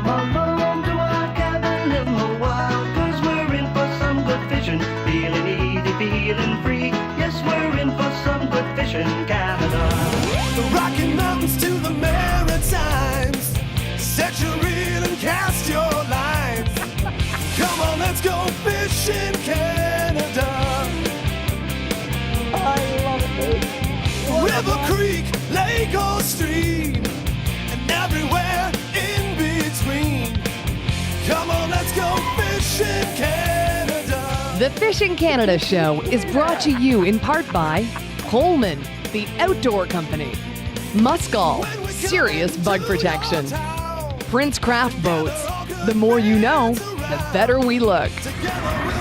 come along to our cabin in the wild, 'cause we're in for some good fishing, feeling easy, feeling free. Yes, we're in for some good fishing, Canada. The Rocky Mountains to the Maritimes, set your reel and cast your line. Come on, let's go fishing, Canada. I love it, dude. River, creek, lake or stream, and everywhere in between. Come on, let's go fishing, Canada. The Fishing Canada Show is brought to you in part by Coleman, the outdoor company, Muskol, serious bug protection, Prince Craft Boats, the more you know, the better we look,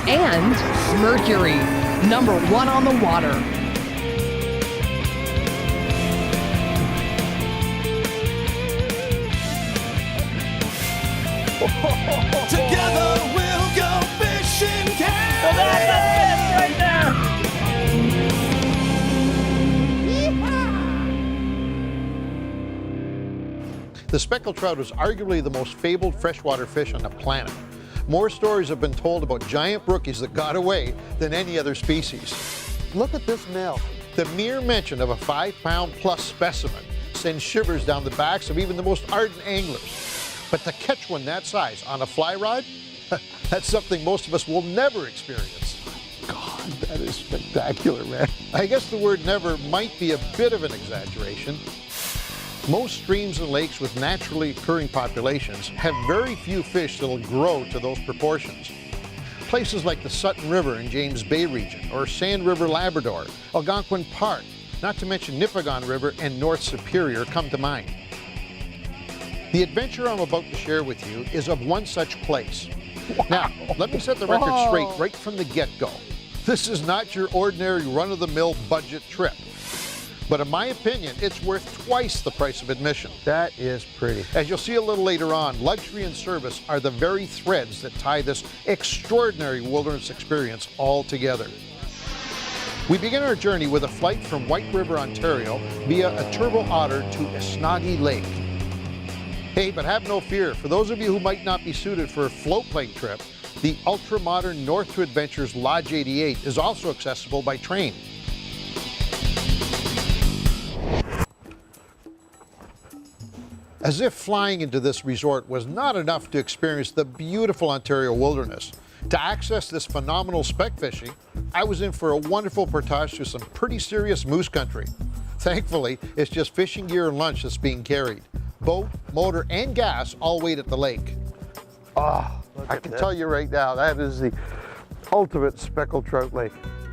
and Mercury, #1 on the water. Together we'll go fishing, Canada. So that's a fish right there. The speckled trout is arguably the most fabled freshwater fish on the planet. More stories have been told about giant brookies that got away than any other species. Look at this male. The mere mention of a 5-pound plus specimen sends shivers down the backs of even the most ardent anglers. But to catch one that size on a fly rod, that's something most of us will never experience. God, that is spectacular, man. I guess the word never might be a bit of an exaggeration. Most streams and lakes with naturally occurring populations have very few fish that'll grow to those proportions. Places like the Sutton River in James Bay region, or Sand River, Labrador, Algonquin Park, not to mention Nipigon River and North Superior come to mind. The adventure I'm about to share with you is of one such place. Wow. Now, let me set the record straight right from the get-go. This is not your ordinary run-of-the-mill budget trip. But in my opinion, it's worth twice the price of admission. That is pretty. As you'll see a little later on, luxury and service are the very threads that tie this extraordinary wilderness experience all together. We begin our journey with a flight from White River, Ontario, via a turbo otter to Esnagi Lake. Hey, but have no fear. For those of you who might not be suited for a float plane trip, the ultra-modern North to Adventures Lodge 88 is also accessible by train. As if flying into this resort was not enough to experience the beautiful Ontario wilderness, to access this phenomenal speck fishing, I was in for a wonderful portage through some pretty serious moose country. Thankfully, it's just fishing gear and lunch that's being carried. Boat, motor, and gas all wait at the lake. Oh, I can tell you right now, that is the ultimate speckled trout lake.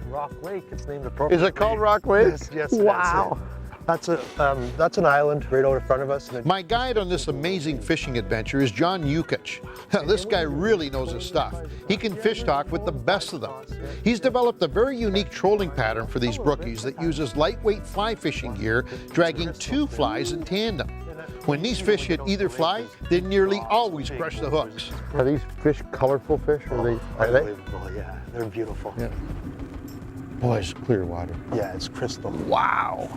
Rock Lake, it's named appropriately. Is it called Rock Lake? Yes, wow. That's an island right out in front of us. My guide on this amazing fishing adventure is John Yukich. This guy really knows his stuff. He can fish talk with the best of them. He's developed a very unique trolling pattern for these brookies that uses lightweight fly fishing gear, dragging 2 flies in tandem. When these fish hit either fly, they nearly always crush the hooks. Are these fish colorful fish? Or are they? Unbelievable, yeah. They're beautiful. Yeah. Boy, it's clear water. Yeah, it's crystal. Wow.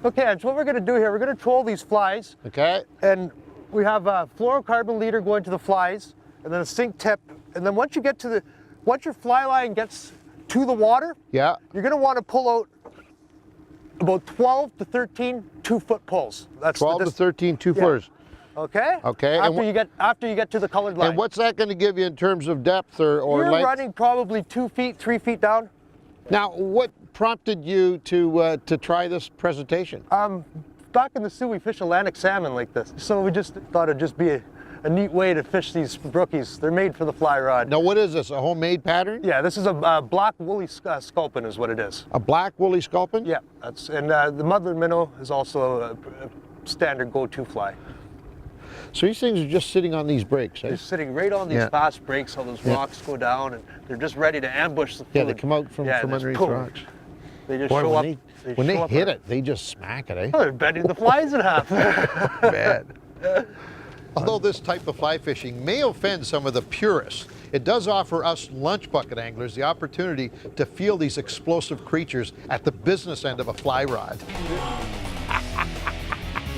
Okay, and so what we're going to do here, we're going to troll these flies. Okay. And we have a fluorocarbon leader going to the flies, and then a sink tip. And then once your fly line gets to the water, Yeah. you're going to want to pull out about 12 to 13 2-foot pulls. That's 12 to 13 2-footers. Okay. Okay. After you get to the colored line. And what's that going to give you in terms of depth or You're length? running probably 2 feet, 3 feet down. Now, what prompted you to try this presentation? Back in the Sioux, we fish Atlantic salmon like this. So we just thought it'd just be a neat way to fish these brookies. They're made for the fly rod. Now, what is this, a homemade pattern? Yeah, this is a black woolly sculpin is what it is. A black woolly sculpin? Yeah, the mother minnow is also a standard go-to fly. So these things are just sitting on these breaks, eh? They're sitting right on these fast breaks, how those rocks go down, and they're just ready to ambush the food. Yeah, they come out from underneath the rocks. They just Boy, show up. when they hit it, they just smack it, eh? Oh, they're bending the flies in half. Bad. Although this type of fly fishing may offend some of the purists, it does offer us lunch bucket anglers the opportunity to feel these explosive creatures at the business end of a fly rod.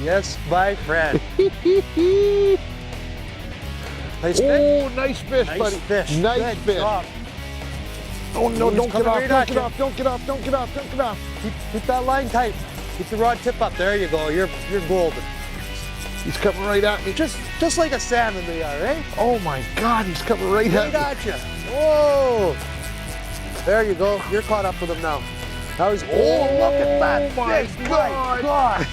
Yes, my friend. Nice fish? Oh, nice fish, Nice buddy. fish. Nice Good fish. job. Oh, no, He's don't get coming off, right don't at get you. off, don't get off, don't get off, don't get off. Keep that line tight. Keep the rod tip up. There you go. You're golden. He's coming right at me. Just like a salmon they are, eh? Oh my God, he's coming right Right at me. at you. Whoa. There you go. You're caught up with him now. Now he's. Oh, look at that Oh, my fish. God. God.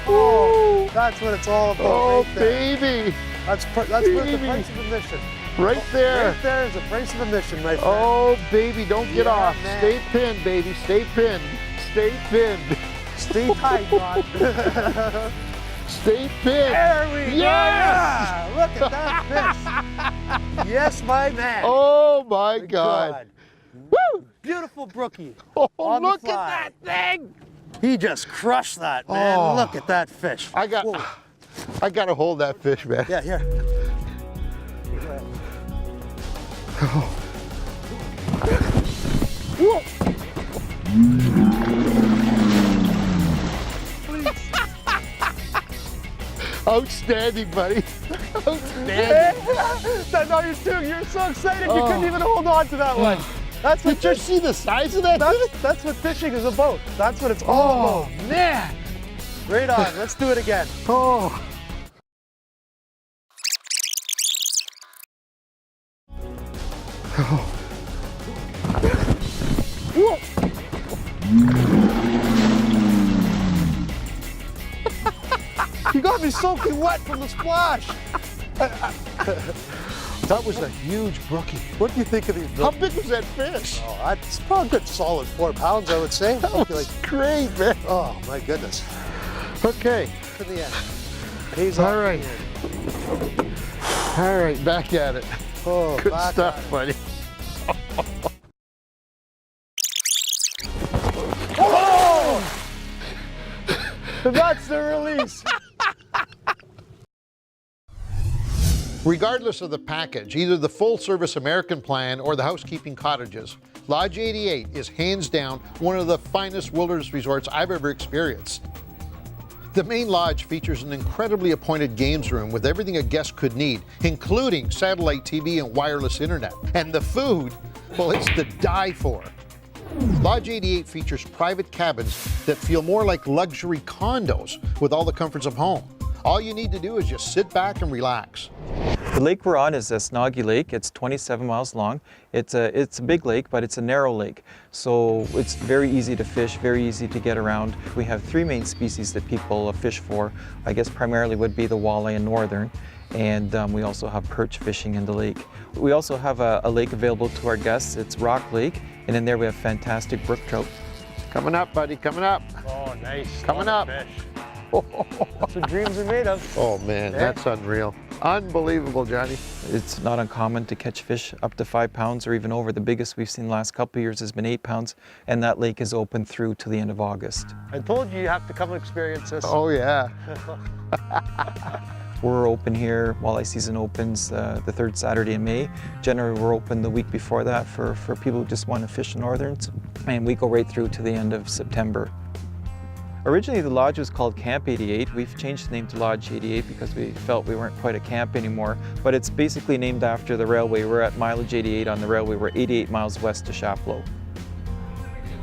Oh, that's what it's all about. Oh, right there. baby. That's worth the baby. price of admission. Right there. Right there is the price of admission, my friend. Oh, baby, don't get Yeah, off. man. Stay pinned, baby. Stay pinned. Stay pinned. Stay tight, God. Stay pinned. There we Yes! go. Yeah, look at that fish. Yes, my man. Oh, my God. Woo! Beautiful brookie. Oh, on the look fly. at that thing. He just crushed that, man. Oh. Look at that fish. I got to hold that fish, man. Yeah, here. Outstanding, buddy. Outstanding. You're so excited you couldn't even hold on to that one. That's what Did you see the size of that thing? that's what fishing is about. That's what it's all about. man. Right on. Let's do it again. Oh. You got me soaking wet from the splash. That was a huge brookie. What do you think of these? How big was that fish? Oh, that's probably a good solid 4 pounds, I would say. That was great, man. Oh my goodness. Okay. To the end. He's All off right. the end. All right, back at it. Oh, Good back stuff, at it. buddy. Oh! That's the release. Regardless of the package, either the full-service American plan or the housekeeping cottages, Lodge 88 is hands down one of the finest wilderness resorts I've ever experienced. The main lodge features an incredibly appointed games room with everything a guest could need, including satellite TV and wireless internet. And the food, well, it's to die for. Lodge 88 features private cabins that feel more like luxury condos with all the comforts of home. All you need to do is just sit back and relax. The lake we're on is a Snoggy Lake. It's 27 miles long. It's a big lake, but it's a narrow lake. So it's very easy to fish, very easy to get around. We have 3 main species that people fish for. I guess primarily would be the walleye and northern. And we also have perch fishing in the lake. We also have a lake available to our guests. It's Rock Lake. And in there we have fantastic brook trout. Coming up, buddy, coming up. Oh, nice. Coming up. Fish. That's what dreams are made of. Oh man, that's unreal. Unbelievable, Johnny. It's not uncommon to catch fish up to 5 pounds or even over. The biggest we've seen the last couple of years has been 8 pounds, and that lake is open through to the end of August. I told you have to come and experience this. Oh yeah. We're open here, walleye season opens the 3rd Saturday in May. Generally we're open the week before that for people who just want to fish northerns, and we go right through to the end of September. Originally the lodge was called Camp 88. We've changed the name to Lodge 88 because we felt we weren't quite a camp anymore, but it's basically named after the railway. We're at mileage 88 on the railway. We're 88 miles west to Chapleau.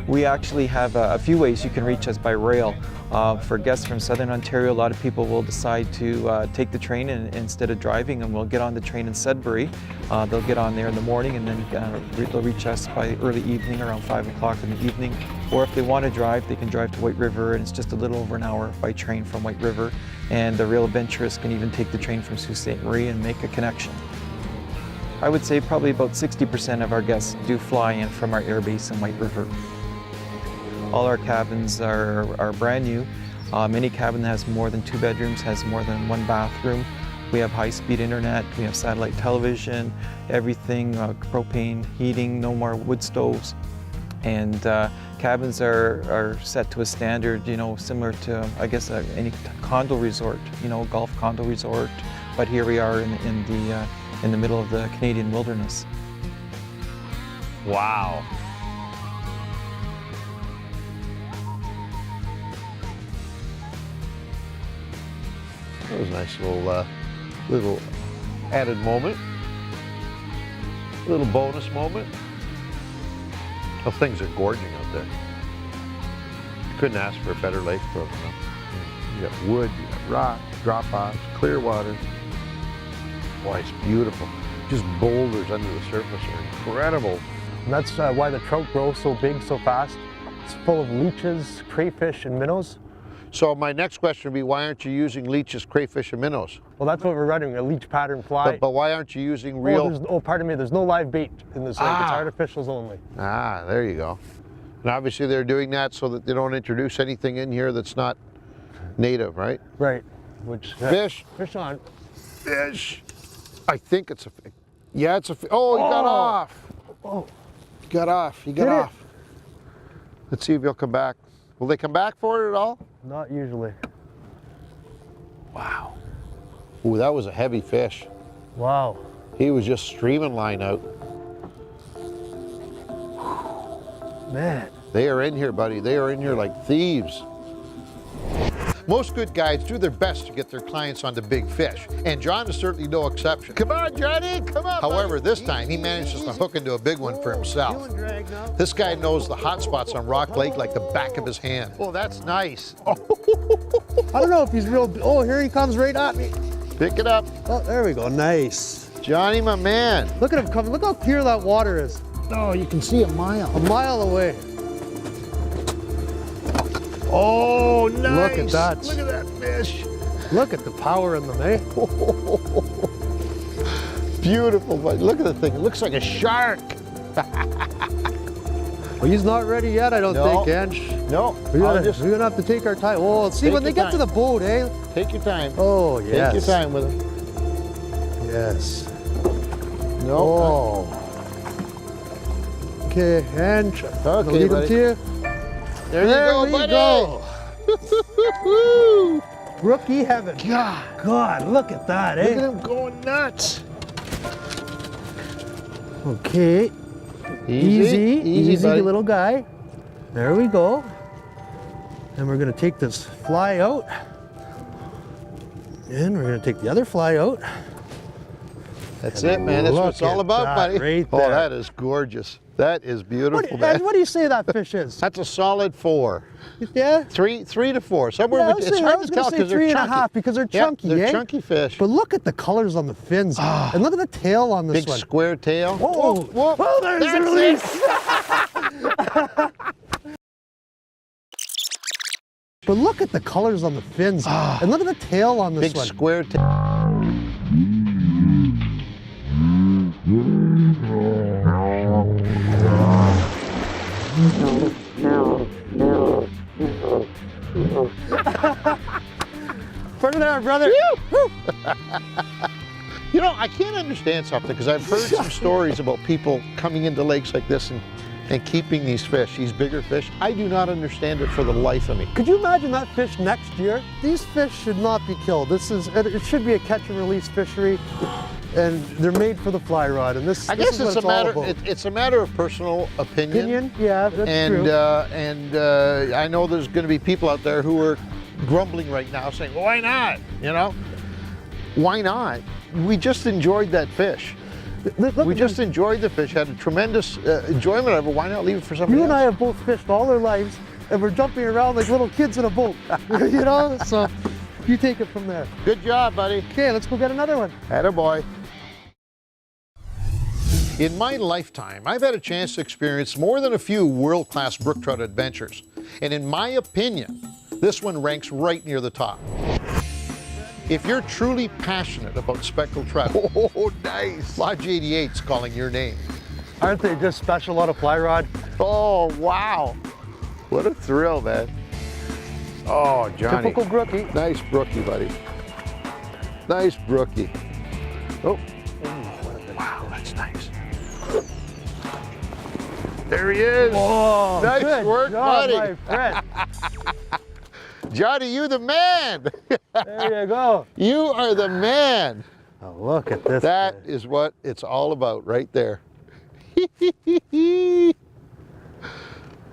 We actually have a few ways you can reach us by rail. For guests from Southern Ontario, a lot of people will decide to take the train instead of driving, and we'll get on the train in Sudbury. They'll get on there in the morning, and then they'll reach us by early evening, around 5 o'clock in the evening. Or if they want to drive, they can drive to White River, and it's just a little over an hour by train from White River. And the real adventurous can even take the train from Sault Ste. Marie and make a connection. I would say probably about 60% of our guests do fly in from our airbase in White River. All our cabins are brand new. Any cabin that has more than 2 bedrooms has more than 1 bathroom. We have high-speed internet, we have satellite television, everything, propane heating, no more wood stoves. And cabins are set to a standard, you know, similar to, I guess, any condo resort, you know, golf condo resort. But here we are in the middle of the Canadian wilderness. Wow. That was a nice little added moment. A little bonus moment. Well, things are gorging out there. You couldn't ask for a better lake program. You got wood, you got rock, drop-offs, clear water. Boy, it's beautiful. Just boulders under the surface are incredible. And that's why the trout grow so big so fast. It's full of leeches, crayfish, and minnows. So my next question would be, why aren't you using leeches, crayfish, and minnows? Well, that's what we're running, a leech pattern fly. But why aren't you using real... Oh, pardon me, there's no live bait in this lake. It's artificials only. Ah, there you go. And obviously they're doing that so that they don't introduce anything in here that's not native, right? Right. Which Fish. Fish on. Fish. I think it's a... Yeah, it's a... Oh, he got off. Oh. He got off. He got Did it? off. Let's see if he'll come back. Will they come back for it at all? Not usually. Wow. Ooh, that was a heavy fish. Wow. He was just streaming line out. Man. They are in here, buddy. They are in here like thieves. Most good guides do their best to get their clients onto big fish, and John is certainly no exception. Come on, Johnny, come on. However, this time he manages to hook into a big one for himself. This guy knows the hot spots on Rock Lake like the back of his hand. Oh, that's nice. I don't know if he's real. Oh, here he comes right at me. Pick it up. Oh, there we go. Nice. Johnny, my man. Look at him coming. Look how clear that water is. Oh, you can see a mile. A mile away. Oh, nice. Look at that. Look at that fish. Look at the power in them, eh? Beautiful, buddy. Look at the thing. It looks like a shark. Well, he's not ready yet, I don't think, Ange. No, We're gonna have to take our time. Oh, see, Take when they your get to the boat, eh? Take your time. Oh, yes. Take your time with him. Yes. No. Oh. Okay, Ange. I'll Okay, lead him buddy. to you. There you go, we buddy. go. Rookie heaven. God, look at that, Look eh? at him going nuts. Okay. Easy, Easy, buddy. little guy. There we go. And we're gonna take this fly out. And we're gonna take the other fly out. That's it, man. That's what it's Look all at about, that buddy. right Oh, there. that is gorgeous. That is beautiful, What, man. what do you say that fish is? That's a solid 4. Yeah? 3 to 4. Somewhere Yeah, between. It's hard to tell say because they're 3 and a chunky. half because they're Yeah, chunky, they're eh? chunky fish. But look at the colors on the fins. And look at the tail on this Big one. square tail. Whoa, whoa. Oh, there's the release. But look at the colors on the fins. And look at the tail on this Big one. square tail. Put it there, brother. You know, I can't understand something because I've heard some stories about people coming into lakes like this and keeping these fish, these bigger fish. I do not understand it for the life of me. Could you imagine that fish next year? These fish should not be killed. It should be a catch and release fishery, and they're made for the fly rod. And this, I this guess is what it's a matter. all about. It's a matter of personal opinion. Yeah, that's And true. I know there's going to be people out there who are grumbling right now, saying, well, "Why not?" You know, why not? We just enjoyed that fish. Look, We just enjoyed the fish, had a tremendous enjoyment of it. Why not leave it for somebody you else? and I have both fished all our lives, and we're jumping around like little kids in a boat. You know, so you take it from there. Good job, buddy. Okay, let's go get another one. Attaboy. In my lifetime, I've had a chance to experience more than a few world-class brook trout adventures. And in my opinion, this one ranks right near the top. If you're truly passionate about speckled trout, oh, nice. Lodge 88's calling your name. Aren't they just special on a fly rod? Oh, wow. What a thrill, man. Oh, Johnny. Typical brookie. Nice brookie, buddy. Nice brookie. Oh, wow, that's nice. There he is. Oh, Nice good work, job, buddy. my friend. Johnny, you the man. There you go. You are the man. Oh, look at this. That fish. is what it's all about right there.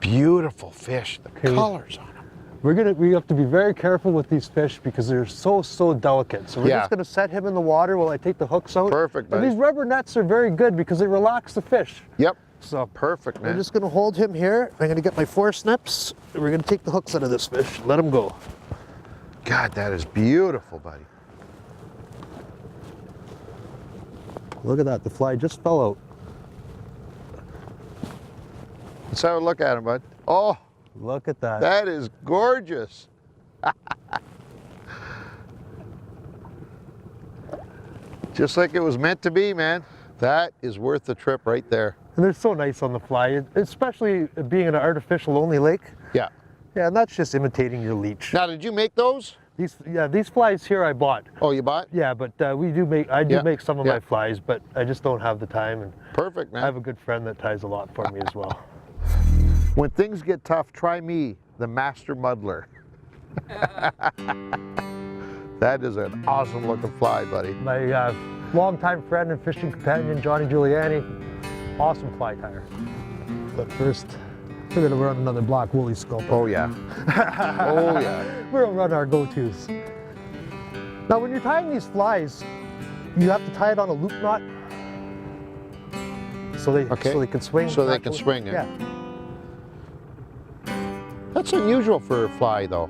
Beautiful fish, the colors on them. We have to be very careful with these fish because they're so delicate. So we're Yeah. just gonna set him in the water while I take the hooks out. Perfect, And buddy. these rubber nets are very good because they relax the fish. Yep. So Perfect, man. I'm just gonna hold him here. I'm gonna get my 4 snips. And we're gonna take the hooks out of this fish. Let him go. God, that is beautiful, buddy. Look at that, the fly just fell out. Let's have a look at him, bud. Oh, Look at that. that is gorgeous. Just like it was meant to be, man. That is worth the trip right there. And they're so nice on the fly, especially being an artificial only lake. Yeah. Yeah, and that's just imitating your leech. Now, did you make those? These flies here I bought. Oh, you bought? Yeah, but I do Yeah, make some of yeah. my flies, but I just don't have the time. And Perfect, man. I have a good friend that ties a lot for me as well. When things get tough, try me, the master muddler. That is an awesome looking fly, buddy. My longtime friend and fishing companion, Johnny Giuliani, awesome fly tire. But first, we're gonna run another black woolly sculpin. Oh, yeah. Oh, yeah. We're gonna run our go-tos. Now, when you're tying these flies, you have to tie it on a loop knot so they can swing. So they can swing, yeah. That's unusual for a fly, though.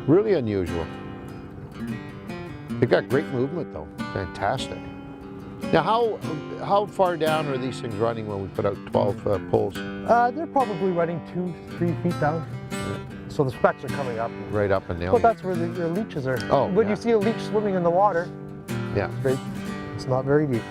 Really unusual. They got great movement, though. Fantastic. Now, how far down are these things running when we put out 12 poles? They're probably running 2-3 feet down. So the specks are coming up. Right up and down. Well, that's where your leeches are. Oh, when yeah. you see a leech swimming in the water, Yeah. it's not very deep.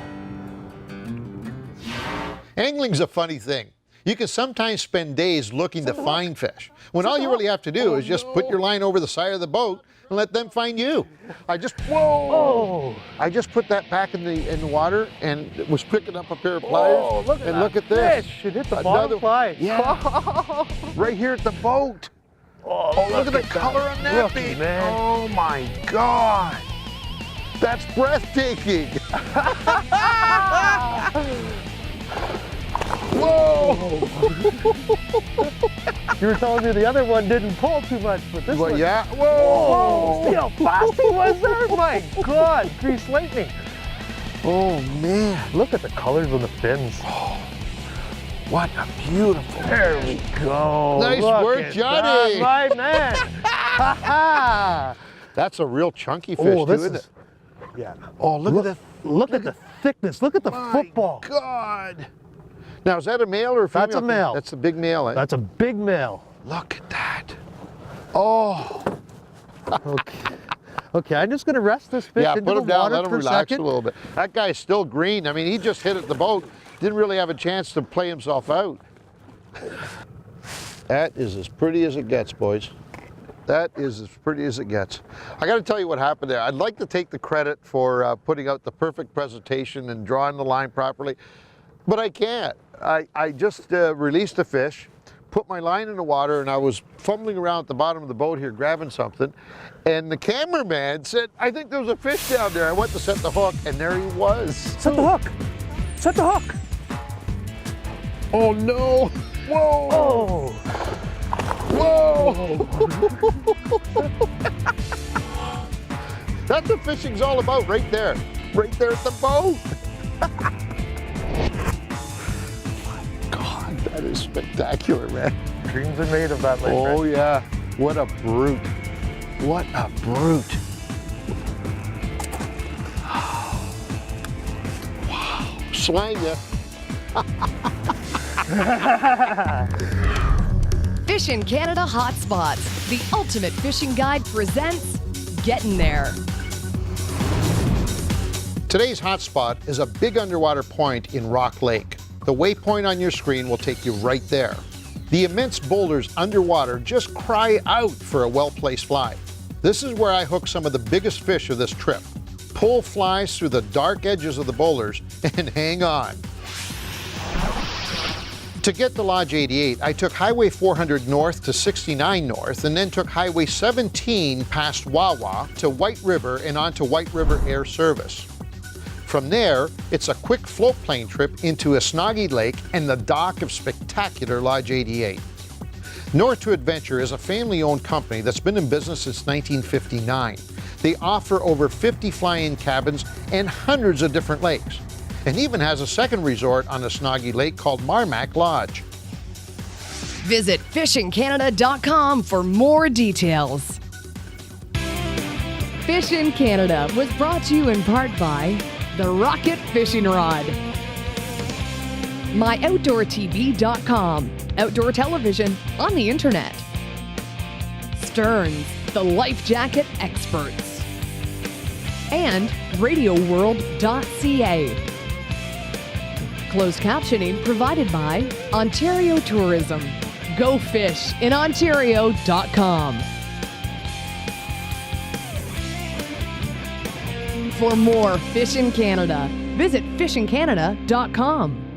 Angling's a funny thing. You can sometimes spend days looking to find fish, when all you really have to do is just put your line over the side of the boat and let them find you. I just put that back in the water and was picking up a pair of pliers. look at and that look at this. fish. It hit the bottom fly. Yeah. Right here at the boat. Oh, look at the color on that Rookie, thing. man. Oh my God. That's breathtaking. Whoa! You were telling me the other one didn't pull too much, but this Well, one. yeah. Whoa! See how fast he was there? My God, grease lightning. Oh man. Look at the colors on the fins. What a beautiful. There we go. Nice Look work, at Johnny. that, my man. Ha ha. That's a real chunky fish, Oh, too, this isn't is. it? Yeah. Oh, look at Look at the thickness. Look at the My football. God. Now, is that a male or a female? That's a male. That's a big male, eh? That's a big male. Look at that. Oh. Okay. Okay, I'm just going to rest this fish Yeah, into put the him down, water let him for a relax second. a little bit. That guy's still green. I mean, he just hit at the boat. Didn't really have a chance to play himself out. That is as pretty as it gets, boys. That is as pretty as it gets. I got to tell you what happened there. I'd like to take the credit for putting out the perfect presentation and drawing the line properly, but I can't. I just released the fish, put my line in the water, and I was fumbling around at the bottom of the boat here grabbing something, and the cameraman said, I think there was a fish down there. I went to set the hook, and there he was. Set the hook. Set the hook. Oh no! Whoa! Oh. Whoa! That's what fishing's all about, right there at the boat. God, that is spectacular, man. Dreams are made of that, my Oh friend. yeah, what a brute. What a brute. Wow, swang ya. Fishin' Canada Hotspots, the ultimate fishing guide presents Getting There. Today's hotspot is a big underwater point in Rock Lake. The waypoint on your screen will take you right there. The immense boulders underwater just cry out for a well-placed fly. This is where I hook some of the biggest fish of this trip. Pull flies through the dark edges of the boulders and hang on. To get to Lodge 88, I took Highway 400 north to 69 north and then took Highway 17 past Wawa to White River and onto White River Air Service. From there, it's a quick float plane trip into Osnoggy Lake and the dock of spectacular Lodge 88. North to Adventure is a family-owned company that's been in business since 1959. They offer over 50 fly-in cabins and hundreds of different lakes, and even has a second resort on the Snoggy Lake called Marmac Lodge. Visit fishingcanada.com for more details. Fish in Canada was brought to you in part by the Rocket Fishing Rod, myoutdoortv.com, outdoor television on the internet, Stearns, the life jacket experts, and radioworld.ca. Closed captioning provided by Ontario Tourism. Go fish in Ontario.com. For more Fish in Canada, visit fishingcanada.com.